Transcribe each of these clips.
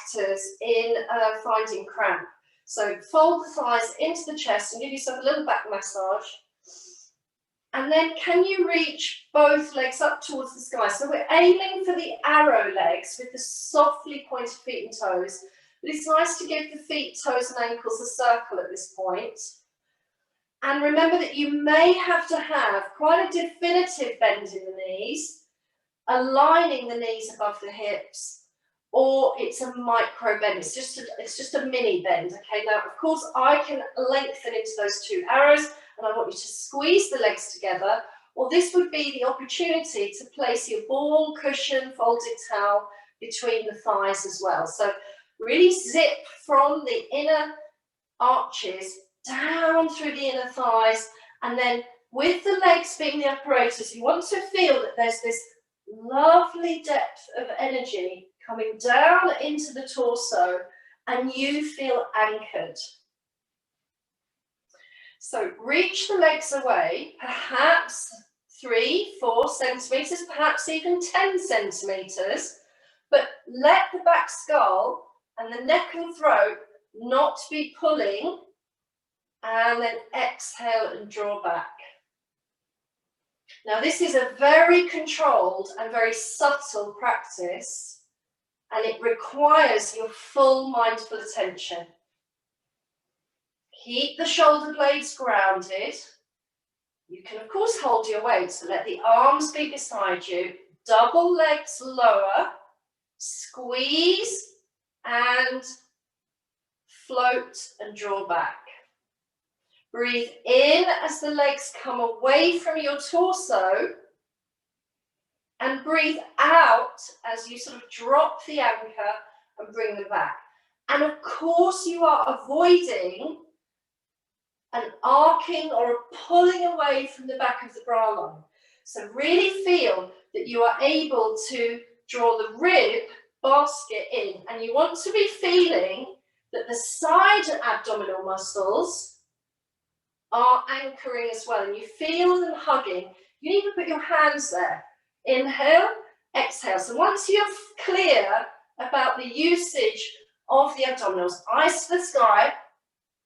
factors in finding cramp. So fold the thighs into the chest and give yourself a little back massage. And then can you reach both legs up towards the sky? So we're aiming for the arrow legs with the softly pointed feet and toes. But it's nice to give the feet, toes and ankles a circle at this point. And remember that you may have to have quite a definitive bend in the knees, aligning the knees above the hips, or it's a micro bend. It's just a mini bend. Okay, now of course I can lengthen into those two arrows, and I want you to squeeze the legs together, or this would be the opportunity to place your ball, cushion, folded towel between the thighs as well. So really zip from the inner arches down through the inner thighs, and then with the legs being the apparatus, you want to feel that there's this lovely depth of energy coming down into the torso, and you feel anchored. So reach the legs away, perhaps 3-4 centimeters, perhaps even 10 centimeters, but let the back skull and the neck and throat not be pulling, and then exhale and draw back. Now this is a very controlled and very subtle practice, and it requires your full mindful attention. Keep the shoulder blades grounded. You can of course hold your weight, so let the arms be beside you. Double legs lower, squeeze and float and draw back. Breathe in as the legs come away from your torso, and breathe out as you sort of drop the anchor and bring them back. And of course you are avoiding an arcing or a pulling away from the back of the bra line. So really feel that you are able to draw the rib basket in, and you want to be feeling that the side abdominal muscles are anchoring as well, and you feel them hugging. You need to put your hands there. Inhale, exhale. So once you're clear about the usage of the abdominals, eyes to the sky,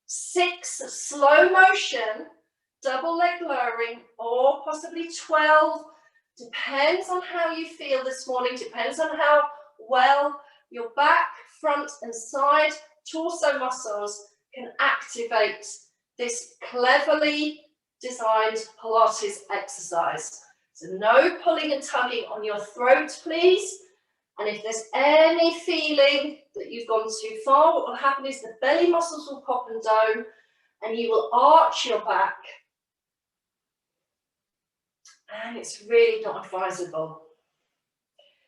6 slow motion, double leg lowering, or possibly 12, depends on how you feel this morning, depends on how well your back, front and side torso muscles can activate this cleverly designed Pilates exercise. So no pulling and tugging on your throat, please. And if there's any feeling that you've gone too far, what will happen is the belly muscles will pop and dome, and you will arch your back. And it's really not advisable.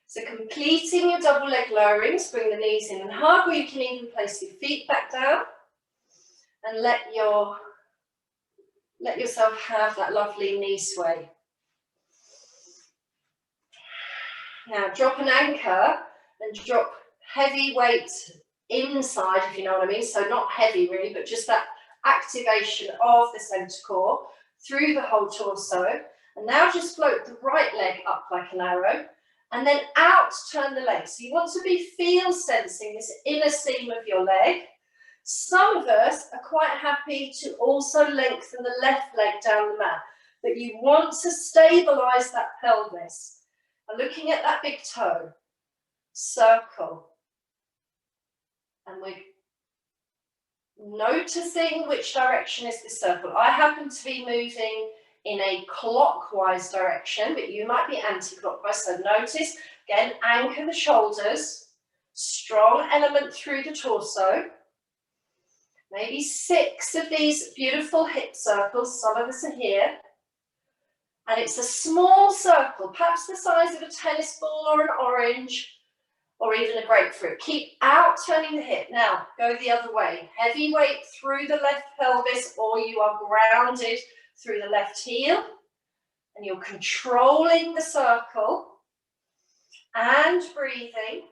So completing your double leg lowerings, bring the knees in and hug, or you can even place your feet back down and let yourself have that lovely knee sway. Now drop an anchor and drop heavy weight inside, if you know what I mean. So not heavy really, but just that activation of the center core through the whole torso. And now just float the right leg up like an arrow, and then out turn the leg. So you want to be sensing this inner seam of your leg. Some of us are quite happy to also lengthen the left leg down the mat, but you want to stabilize that pelvis. And looking at that big toe, circle. And we're noticing which direction is this circle. I happen to be moving in a clockwise direction, but you might be anti-clockwise. So notice, again, anchor the shoulders, strong element through the torso. Maybe 6 of these beautiful hip circles, some of us are here. And it's a small circle, perhaps the size of a tennis ball or an orange, or even a grapefruit. Keep out turning the hip. Now, go the other way. Heavy weight through the left pelvis, or you are grounded through the left heel. And you're controlling the circle and breathing.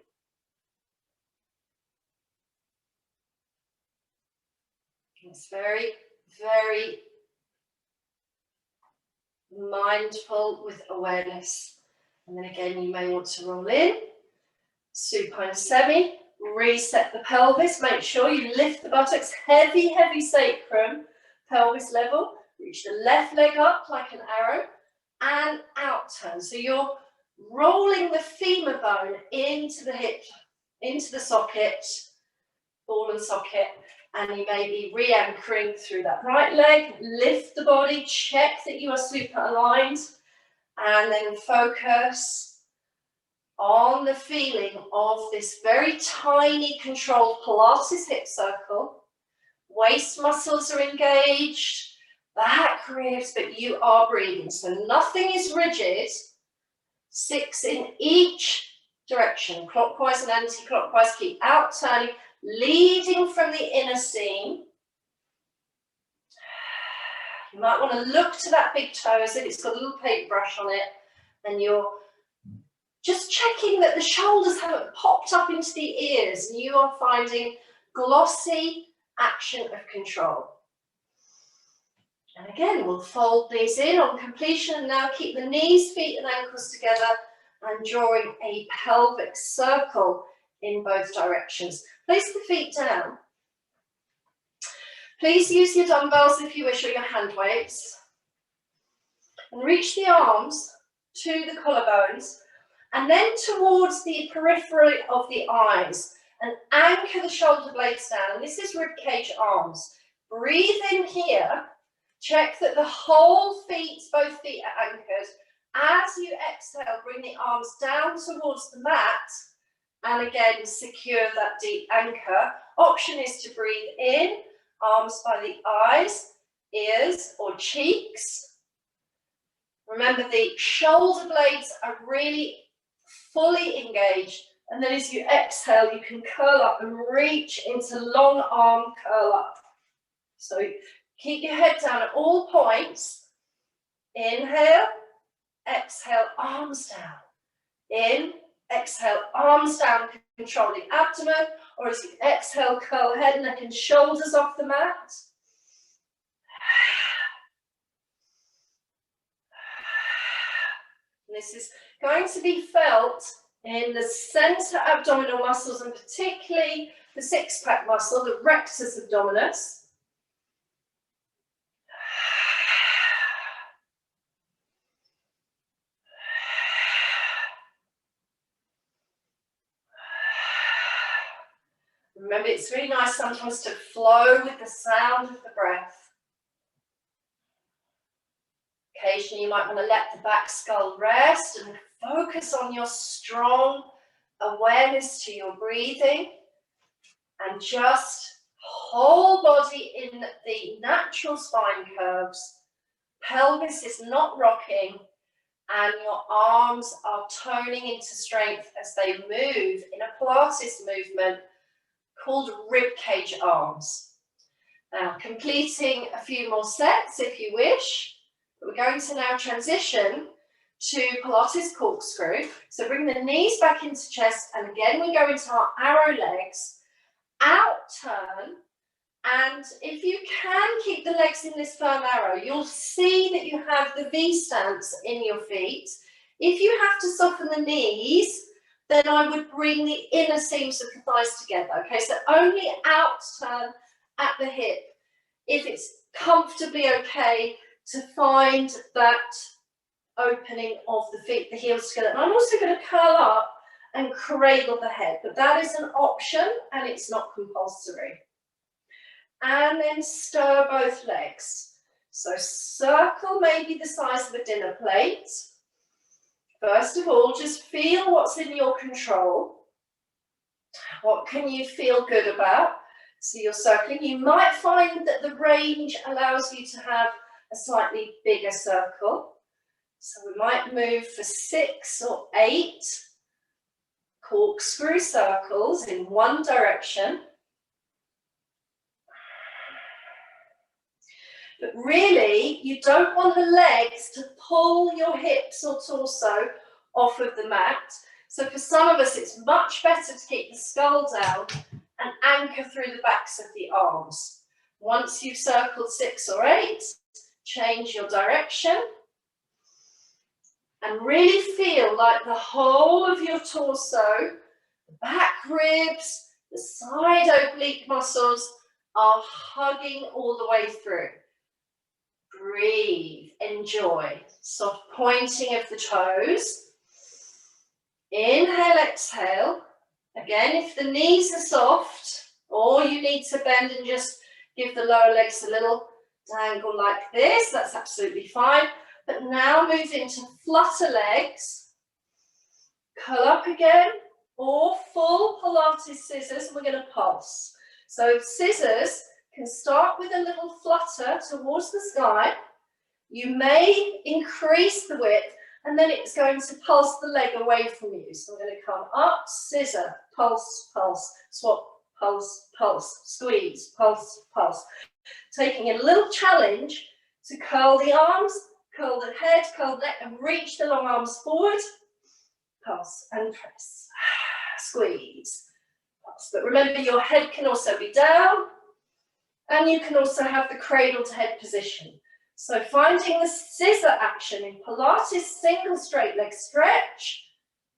It's very, very mindful with awareness. And then again, you may want to roll in, supine semi, Reset the pelvis. Make sure you lift the buttocks. Heavy, heavy sacrum, pelvis level. Reach the left leg up like an arrow and out turn. So you're rolling the femur bone into the hip, into the socket, ball and socket, and you may be re-anchoring through that right leg. Lift the body, check that you are super aligned, and then focus on the feeling of this very tiny controlled Pilates hip circle. Waist muscles are engaged, back ribs, but you are breathing. So nothing is rigid. 6 in each direction, clockwise and anti-clockwise. Keep out turning, leading from the inner seam. You might want to look to that big toe as if it's got a little paintbrush on it, and you're just checking that the shoulders haven't popped up into the ears, and you are finding glossy action of control. And again, we'll fold these in on completion, and now keep the knees, feet and ankles together and drawing a pelvic circle in both directions. Place the feet down. Please use your dumbbells if you wish, or your hand weights. And reach the arms to the collarbones and then towards the periphery of the eyes, and anchor the shoulder blades down. And this is ribcage arms. Breathe in here. Check that the whole feet, both feet are anchored. As you exhale, bring the arms down towards the mat, and again, secure that deep anchor. Option is to breathe in, arms by the eyes, ears or cheeks. Remember, the shoulder blades are really fully engaged, and then as you exhale, you can curl up and reach into long arm curl up. So keep your head down at all points. Inhale, exhale, arms down. In, exhale, arms down, control the abdomen, or as you exhale, curl head, neck and shoulders off the mat. This is going to be felt in the center abdominal muscles, and particularly the six-pack muscle, the rectus abdominis. Remember, it's really nice sometimes to flow with the sound of the breath. Occasionally, you might want to let the back skull rest and focus on your strong awareness to your breathing, and just whole body in the natural spine curves. Pelvis is not rocking, and your arms are toning into strength as they move in a Pilates movement called ribcage arms. Now, completing a few more sets if you wish. We're going to now transition to Pilates corkscrew. So bring the knees back into chest, and again we go into our arrow legs, out turn, and if you can keep the legs in this firm arrow, you'll see that you have the V stance in your feet. If you have to soften the knees, then I would bring the inner seams of the thighs together. Okay, so only out turn at the hip if it's comfortably okay to find that opening of the feet, the heel skeleton. I'm also going to curl up and cradle the head, but that is an option and it's not compulsory. And then stir both legs. So circle maybe the size of a dinner plate. First of all, just feel what's in your control. What can you feel good about? So you're circling. You might find that the range allows you to have a slightly bigger circle. So we might move for 6 or 8 corkscrew circles in one direction. But really, you don't want the legs to pull your hips or torso off of the mat. So for some of us, it's much better to keep the skull down and anchor through the backs of the arms. Once you've circled 6 or 8, change your direction and really feel like the whole of your torso, the back ribs, The side oblique muscles are hugging all the way through. Breathe, enjoy. Soft pointing of the toes. Inhale, exhale. Again, if the knees are soft, or you need to bend and just give the lower legs a little dangle like this, that's absolutely fine. But now move into flutter legs. Curl up again, or full Pilates scissors, and we're going to pulse. So scissors can start with a little flutter towards the sky. You may increase the width, and then it's going to pulse the leg away from you. So I'm going to come up, scissor, pulse, pulse, swap, pulse, pulse, squeeze, pulse, pulse. Taking a little challenge to curl the arms, curl the head, curl the neck, and reach the long arms forward. Pulse and press, squeeze, pulse. But remember, your head can also be down, and you can also have the cradle to head position. So finding the scissor action in Pilates single straight leg stretch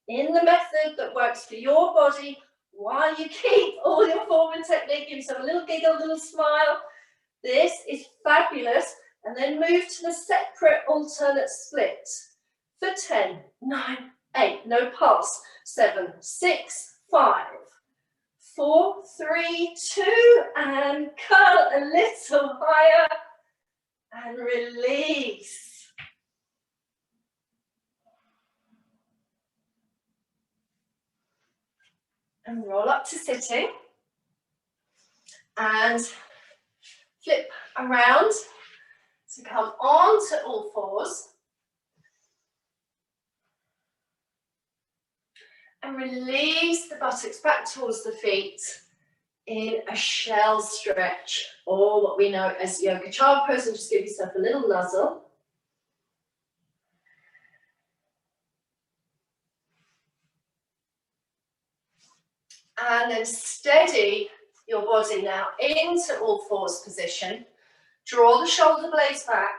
in the method that works for your body while you keep all your form and technique. Give yourself a little giggle, a little smile. This is fabulous. And then move to the separate alternate split for 10, 9, 8, no pulse, 7, 6, 5, 4, 3, 2, and curl a little higher. And release. And roll up to sitting. And flip around to come on to all fours. And release the buttocks back towards the feet in a shell stretch, or what we know as yoga child pose, and just give yourself a little nuzzle. And then steady your body now into all fours position. Draw the shoulder blades back,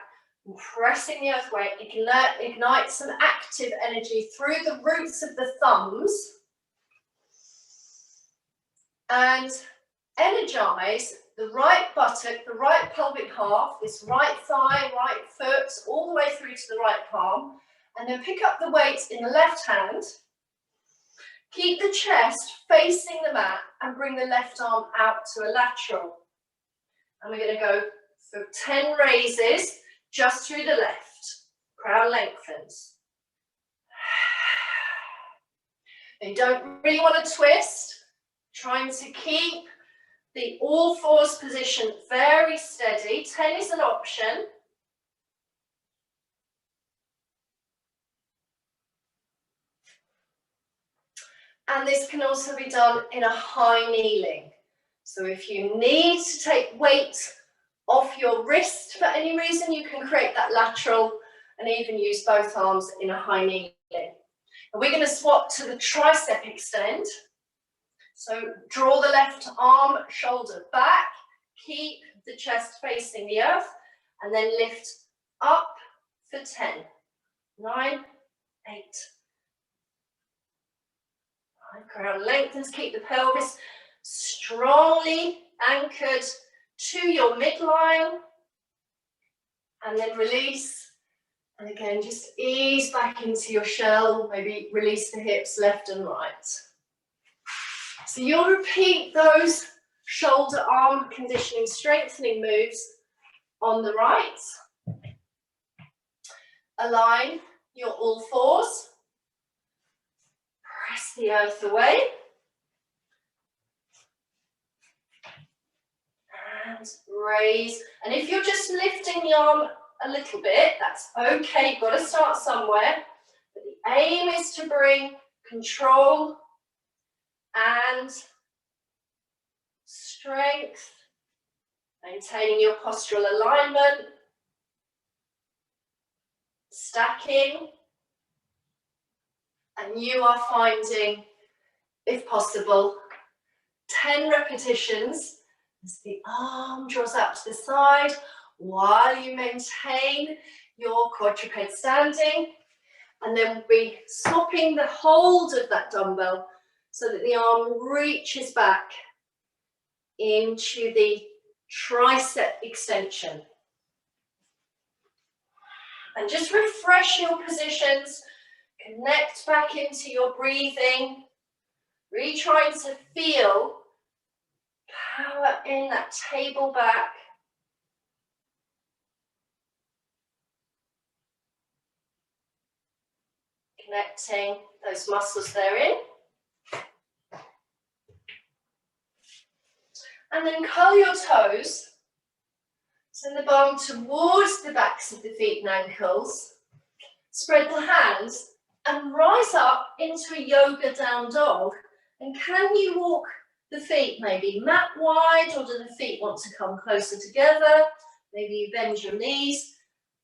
and pressing the earth away. Ignite some active energy through the roots of the thumbs. And energize the right buttock, the right pelvic half, this right thigh, right foot, all the way through to the right palm. And then pick up the weight in the left hand. Keep the chest facing the mat and bring the left arm out to a lateral. And we're going to go for 10 raises just through the left. Crown lengthens. And you don't really want to twist. Trying to keep the all fours position very steady. 10 is an option. And this can also be done in a high kneeling. So if you need to take weight off your wrist for any reason, you can create that lateral and even use both arms in a high kneeling. And we're going to swap to the tricep extend. So draw the left arm, shoulder back, keep the chest facing the earth, and then lift up for 10, 9, 8. Ground lengthens, keep the pelvis strongly anchored to your midline, and then release. And again, just ease back into your shell, maybe release the hips left and right. So you'll repeat those shoulder arm conditioning strengthening moves on the right. Align your all fours. Press the earth away. And raise. And if you're just lifting the arm a little bit, that's okay. You've got to start somewhere. But the aim is to bring control and strength, maintaining your postural alignment, stacking, and you are finding, if possible, 10 repetitions as the arm draws out to the side while you maintain your quadruped standing, and then we'll be swapping the hold of that dumbbell so that the arm reaches back into the tricep extension. And just refresh your positions, connect back into your breathing, really trying to feel power in that table back. Connecting those muscles therein. And then curl your toes. Send the bum towards the backs of the feet and ankles. Spread the hands and rise up into a yoga down dog. And can you walk the feet maybe mat wide, or do the feet want to come closer together? Maybe you bend your knees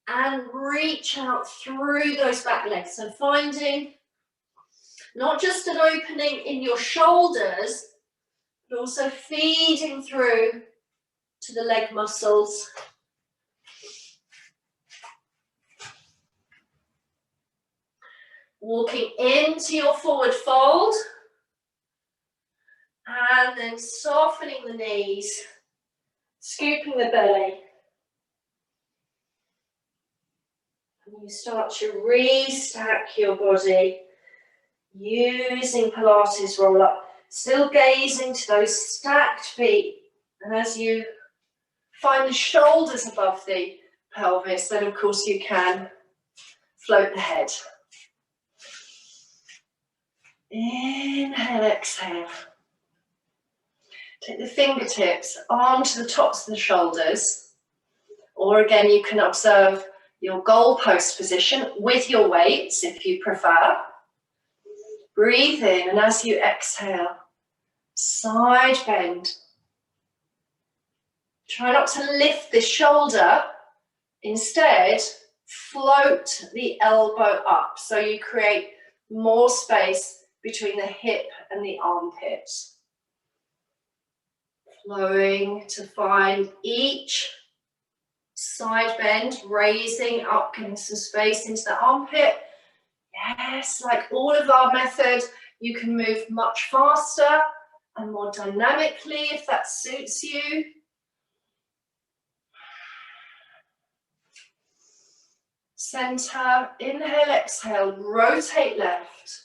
and reach out through those back legs. So finding not just an opening in your shoulders, but also feeding through to the leg muscles. Walking into your forward fold. And then softening the knees, scooping the belly. And you start to restack your body using Pilates roll up, still gazing to those stacked feet. And as you find the shoulders above the pelvis, then of course you can float the head. Inhale, exhale. Take the fingertips onto the tops of the shoulders, or again you can observe your goalpost position with your weights if you prefer. Breathe in, and as you exhale, side bend. Try not to lift the shoulder, instead float the elbow up so you create more space between the hip and the armpit. Flowing to find each side bend, raising up, getting some space into the armpit. Yes, like all of our method, you can move much faster and more dynamically if that suits you. Center, inhale, exhale, rotate left.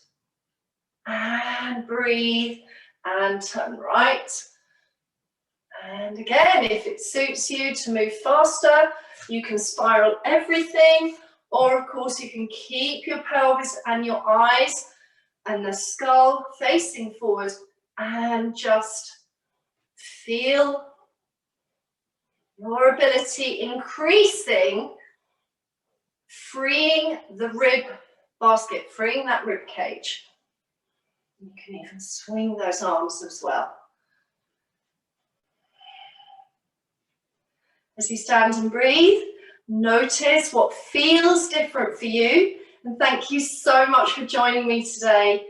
And breathe and turn right. And again, if it suits you to move faster, you can spiral everything, or of course you can keep your pelvis and your eyes and the skull facing forward and just feel your ability increasing, freeing the rib basket, freeing that rib cage. You can even swing those arms as well. As you stand and breathe, notice what feels different for you. And thank you so much for joining me today.